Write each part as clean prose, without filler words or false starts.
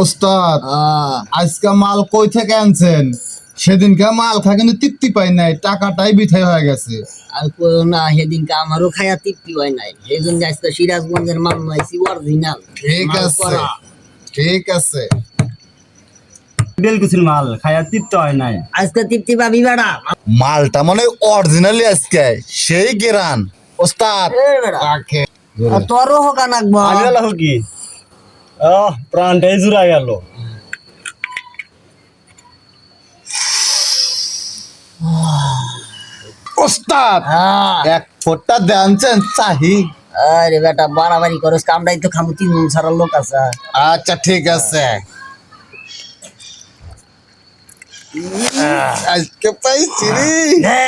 ওস্তাদ আজকে মাল কই থেকে আনছেন? সেদিনকে মাল খা কিন্তু তৃপ্তি পাই নাই, টাকাটাই বিথাই হয়ে গেছে। আর কইও না, সেদিনকে আমারও খায়া তৃপ্তি হয় নাই, সেই জন্য আজকে সিরাজগঞ্জের মাল নাইছি অরিজিনাল। ঠিক আছে, ঠিক আছে। বেল কুচির মাল খায়া তৃপ্ত হয় নাই, আজকে তৃপ্তি পাবি বেড়া। মালটা মনে অরিজিনালি আজকে সেই গেরান। ওস্তাদ রাখে তোরও হোকা নাকবো। আমি আলা কি প্রাণটাই জুড়া গেল। ওস্তাদ এক ফোঁটা দেনছেন চাহি। আরে বেটা বাড়াবাড়ি করস, কামড়াই তো খামু, 3 মন ছাড়ার লোক আছে। আচ্ছা ঠিক আছে, আজকে পাইছি রে।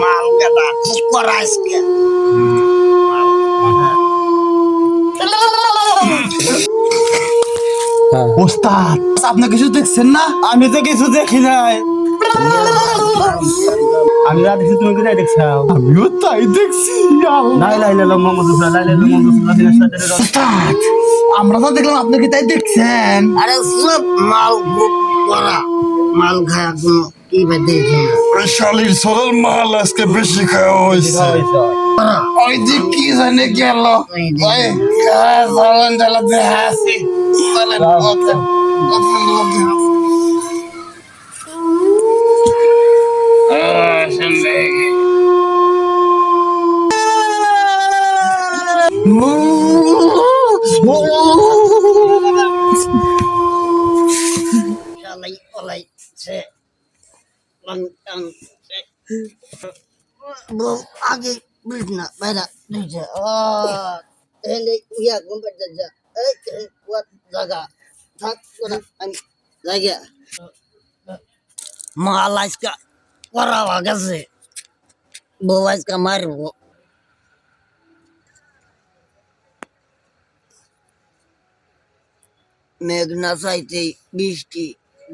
মাল গাদা ঠিক করা আজকে। ওস্তাদ আপনি কিছু দেখছেন না? আমি তো কিছু দেখি নাই। আমি যা দেখছি তুমি কোথায় দেখছাও? আমিও তাই দেখছি। লা ইলাহা ইল্লাল্লাহ মুহাম্মাদুর রাসূলুল্লাহ, লা ইলাহা ইল্লাল্লাহ মুহাম্মাদুর রাসূলুল্লাহ। ওস্তাদ আমরা তো দেখলাম, আপনি কি তাই দেখছেন? আরে সব মাল খুব করা, মাল খায়া কোনো কি ভাই দেখি না। শালির সরল মাল আজকে বেশি খাওয়া হয়েছে। ওই যে কি জানে গেল, ওই সালান জ্বালা দেখা আছে। চলেন, ওঠেন, ওঠেন, ওঠেন। শালাই ওলাই সে আগে বুঝ না বাইরা দুইছে তাহলে ইয়া গম্পের যা এই ওয়াত জায়গা থাক না আমি জায়গা মাল আজকা করা গেছে, বউ আজকা মারবো। মেঘনা চাইতে বৃষ্টি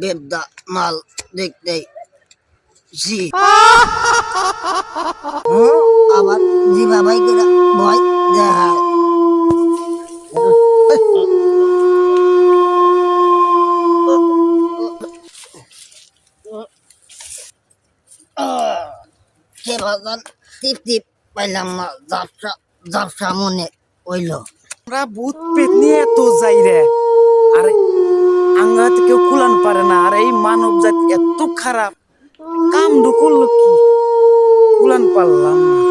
বেবদা মাল দেখতে আবার জি বাবাই করে ভয় দেখা কে ভাগান টিপ টিপ পাইলাম না, ঝাপসা ঝাপসা মনে হইল। আমরা ভূত পেট নিয়ে এত যাই রে, আর আঙ্গাতে কেউ কুলান পারে না। আর এই মানব জাতি এত খারাপ, কাম করলো কি কুলান পারলাম না।